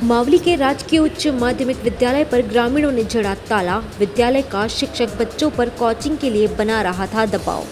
मावली के राजकीय उच्च माध्यमिक विद्यालय पर ग्रामीणों ने जड़ा ताला। विद्यालय का शिक्षक बच्चों पर कोचिंग के लिए बना रहा था दबाव।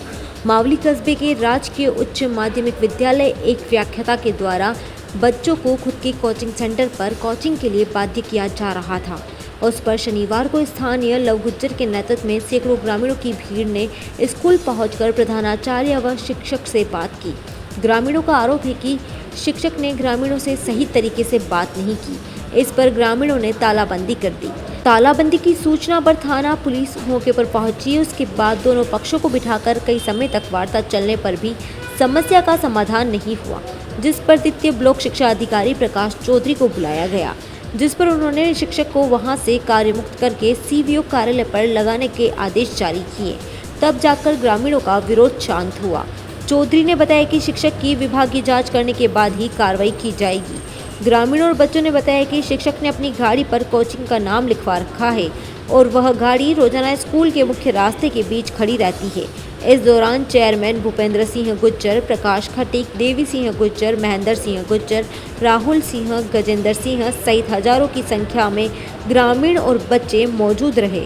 मावली कस्बे के राजकीय उच्च माध्यमिक विद्यालय एक व्याख्याता के द्वारा बच्चों को खुद के कोचिंग सेंटर पर कोचिंग के लिए बाध्य किया जा रहा था। उस पर शनिवार को स्थानीय लव गुज्जर के नेतृत्व में सैकड़ों ग्रामीणों की भीड़ ने स्कूल पहुंचकर प्रधानाचार्य व शिक्षक से बात की। ग्रामीणों का आरोप है कि शिक्षक ने ग्रामीणों से सही तरीके से बात नहीं की। इस पर ग्रामीणों ने तालाबंदी कर दी। तालाबंदी की सूचना पर थाना पुलिस मौके पर पहुंची। उसके बाद दोनों पक्षों को बिठाकर कई समय तक वार्ता चलने पर भी समस्या का समाधान नहीं हुआ, जिस पर द्वितीय ब्लॉक शिक्षा अधिकारी प्रकाश चौधरी को बुलाया गया, जिस पर उन्होंने शिक्षक को वहां से कार्यमुक्त करके सीवीओ कार्यालय पर लगाने के आदेश जारी किए। तब जाकर ग्रामीणों का विरोध शांत हुआ। चौधरी ने बताया कि शिक्षक की विभागीय जांच करने के बाद ही कार्रवाई की जाएगी। ग्रामीणों और बच्चों ने बताया कि शिक्षक ने अपनी गाड़ी पर कोचिंग का नाम लिखवा रखा है और वह गाड़ी रोजाना स्कूल के मुख्य रास्ते के बीच खड़ी रहती है। इस दौरान चेयरमैन भूपेंद्र सिंह गुज्जर, प्रकाश खटीक, देवी सिंह गुज्जर, महेंद्र सिंह गुज्जर, राहुल सिंह, गजेंद्र सिंह सहित हजारों की संख्या में ग्रामीण और बच्चे मौजूद रहे।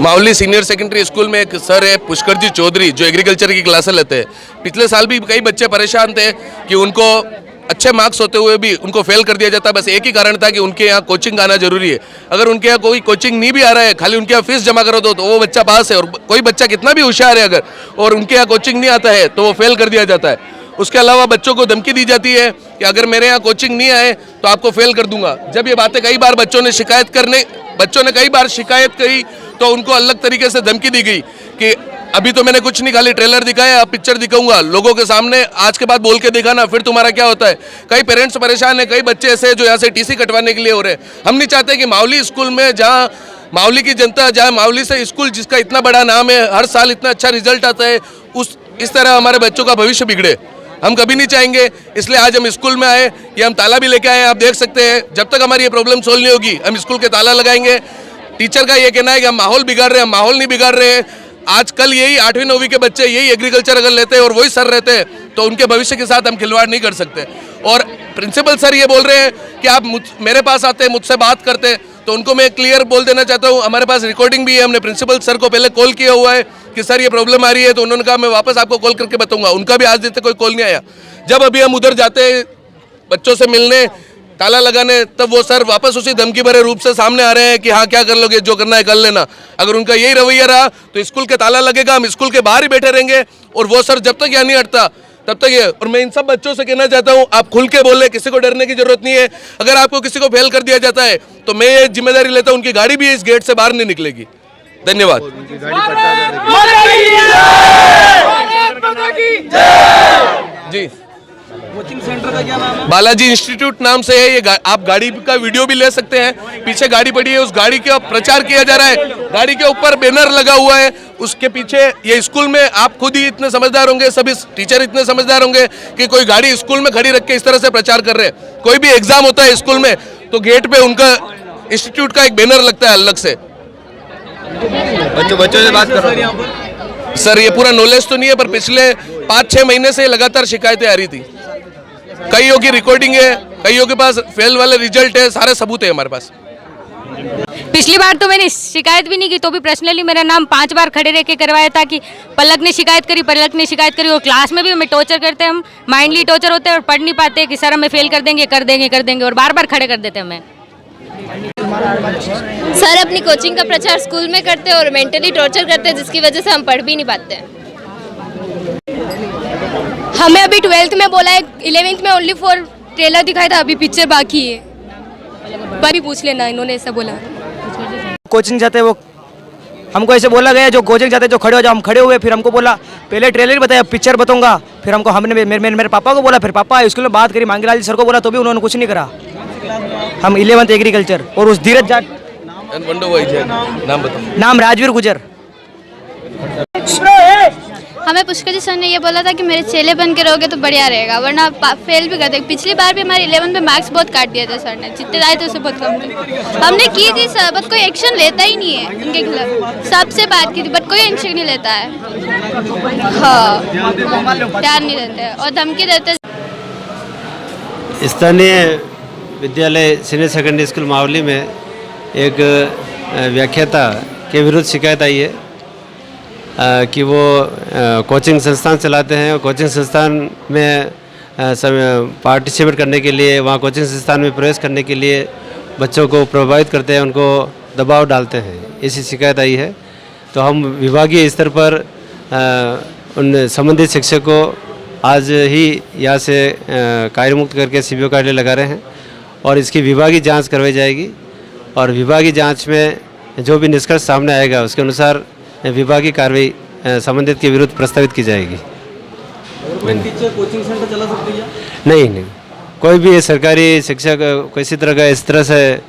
मावली सीनियर सेकेंडरी स्कूल में एक सर है पुष्कर जी चौधरी, जो एग्रीकल्चर की क्लासें लेते हैं। पिछले साल भी कई बच्चे परेशान थे कि उनको अच्छे मार्क्स होते हुए भी उनको फेल कर दिया जाता। बस एक ही कारण था कि उनके यहाँ कोचिंग आना जरूरी है। अगर उनके यहाँ कोई कोचिंग नहीं भी आ रहा है, खाली उनके यहाँ फीस जमा करो तो वो बच्चा पास है। और कोई बच्चा कितना भी होशियार है अगर और उनके यहाँ कोचिंग नहीं आता है तो वो फेल कर दिया जाता है। उसके अलावा बच्चों को धमकी दी जाती है कि अगर मेरे यहाँ कोचिंग नहीं आए तो आपको फेल कर दूंगा। जब ये बातें कई बार बच्चों ने कई बार शिकायत करी तो उनको अलग तरीके से धमकी दी गई कि अभी तो मैंने कुछ नहीं, खाली ट्रेलर दिखाया, अब पिक्चर दिखाऊंगा लोगों के सामने, आज के बाद बोल के दिखाना, फिर तुम्हारा क्या होता है। कई पेरेंट्स परेशान है, कई बच्चे ऐसे जो यहाँ से टीसी कटवाने के लिए हो रहे हैं। हम नहीं चाहते कि मावली स्कूल में, जहाँ मावली की जनता, जहाँ मावली से स्कूल जिसका इतना बड़ा नाम है, हर साल इतना अच्छा रिजल्ट आता है, इस तरह हमारे बच्चों का भविष्य बिगड़े। हम कभी नहीं चाहेंगे, इसलिए आज हम स्कूल में आए। ये हम ताला भी लेके आए, आप देख सकते हैं। जब तक हमारी ये प्रॉब्लम सोल्व नहीं होगी हम स्कूल के ताला लगाएंगे। टीचर का ये कहना है कि हम माहौल बिगाड़ रहे हैं, हम माहौल नहीं बिगाड़ रहे हैं। आजकल यही 8वीं 9वीं के बच्चे यही एग्रीकल्चर अगर लेते हैं और वही सर रहते हैं तो उनके भविष्य के साथ हम खिलवाड़ नहीं कर सकते। और प्रिंसिपल सर ये बोल रहे हैं कि आप मेरे पास आते हैं, मुझसे बात करते हैं, तो उनको मैं क्लियर बोल देना चाहता हूँ, हमारे पास रिकॉर्डिंग भी है। हमने प्रिंसिपल सर को पहले कॉल किया हुआ है कि सर ये प्रॉब्लम आ रही है, तो उन्होंने कहा मैं वापस आपको कॉल करके बताऊंगा। उनका भी आज देते कोई कॉल नहीं आया। जब अभी हम उधर जाते हैं बच्चों से मिलने, ताला लगाने, तब वो सर वापस उसी धमकी भरे रूप से सामने आ रहे हैं कि हाँ क्या कर लोगे, जो करना है कर लेना। अगर उनका यही रवैया रहा तो स्कूल के ताला लगेगा, हम स्कूल के बाहर ही बैठे रहेंगे और वो सर जब तक यहाँ नहीं हटता तब तक ये। और मैं इन सब बच्चों से कहना चाहता हूँ, आप खुल के बोले, किसी को डरने की जरूरत नहीं है। अगर आपको किसी को फेल कर दिया जाता है तो मैं ये जिम्मेदारी लेता हूँ, उनकी गाड़ी भी इस गेट से बाहर नहीं निकलेगी। धन्यवाद। जी, कोचिंग सेंटर का क्या नाम है? बालाजी इंस्टीट्यूट नाम से है ये। आप गाड़ी का वीडियो भी ले सकते हैं। पीछे गाड़ी पड़ी है, उस गाड़ी का प्रचार किया जा रहा है। गाड़ी के ऊपर बैनर लगा हुआ है, उसके पीछे ये स्कूल में आप खुद ही इतने समझदार होंगे, सभी टीचर इतने समझदार होंगे कि कोई गाड़ी स्कूल में खड़ी रख के इस तरह से प्रचार कर रहे हैं। कोई भी एग्जाम होता है स्कूल में तो गेट पे उनका इंस्टीट्यूट का एक बैनर लगता है अलग से। बच्चों से बात करो सर, ये पूरा नॉलेज तो नहीं है, पर पिछले 5-6 महीने से लगातार शिकायतें आ रही थी। कईयों की रिकॉर्डिंग है, कईयों के पास फेल वाले रिजल्ट है, सारे सबूत है हमारे पास। पिछली बार तो मैंने शिकायत भी नहीं की, तो भी पर्सनली मेरा नाम 5 बार खड़े रह के करवाया था कि पलक ने शिकायत करी। और क्लास में भी हमें टॉर्चर करते हैं, हम माइंडली टॉर्चर होते हैं और पढ़ नहीं पाते कि सर हमें फेल कर देंगे और बार बार खड़े कर देते हैं हमें। सर अपनी कोचिंग का प्रचार स्कूल में करते हैं और मेंटली टॉर्चर करते हैं, जिसकी वजह से हम पढ़ भी नहीं पाते हैं। हमें अभी 12th में बोला है, 11th में ओनली फॉर ट्रेलर दिखाया था, अभी पिक्चर बाकी है। पर भी पूछ लेना, इन्होंने ऐसा बोला। कोचिंग जाते हैं वो हमको ऐसे बोला गया जो कोचिंग जाते जो खड़े हो जाओ, हम खड़े हुए, फिर हमको बोला पहले ट्रेलर बताया पिक्चर बताऊंगा, फिर हमको हमने मेरे पापा को बोला, फिर पापा स्कूल में बात करी, मांगीलाल जी सर को बोला तो भी उन्होंने कुछ नहीं करा। हम 11th एग्रीकल्चर और उस धीरज जाट नाम बताओ। नाम राजवीर गुजर। हमें पुष्कर जी सर ने ये बोला था कि मेरे चेले बन के रहोगे तो बढ़िया रहेगा, वरना फेल भी कर देंगे। पिछली बार भी हमारे 11th में मार्क्स बहुत काट दिए थे सर ने, जितने आए थे उससे बहुत कम थे। हमने की थी सर, बट कोई एक्शन लेता ही नहीं है उनके खिलाफ। सबसे बात की थी बट कोई एक्शन नहीं लेता है। हाँ, ध्यान नहीं देते और धमकी देते। स्थानीय विद्यालय सीनियर सेकेंडरी स्कूल मावली में एक व्याख्याता के विरुद्ध शिकायत आई है कि वो कोचिंग संस्थान चलाते हैं और कोचिंग संस्थान में पार्टिसिपेट करने के लिए, वहाँ कोचिंग संस्थान में प्रवेश करने के लिए बच्चों को प्रभावित करते हैं, उनको दबाव डालते हैं, ऐसी शिकायत आई है। तो हम विभागीय स्तर पर उन संबंधित शिक्षक को आज ही यहाँ से कार्यमुक्त करके CBO कार्यालय लगा रहे हैं और इसकी विभागीय जांच करवाई जाएगी और विभागीय जांच में जो भी निष्कर्ष सामने आएगा उसके अनुसार विभागीय कार्रवाई संबंधित के विरुद्ध प्रस्तावित की जाएगी। टीचर कोचिंग सेंटर चला सकती है? नहीं, कोई भी सरकारी शिक्षक किसी तरह का इस तरह से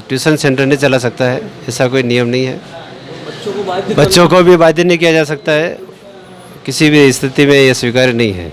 ट्यूशन सेंटर नहीं चला सकता है, ऐसा कोई नियम नहीं है। बच्चों को भी बाध्य नहीं किया जा सकता है, किसी भी स्थिति में यह स्वीकार्य नहीं है।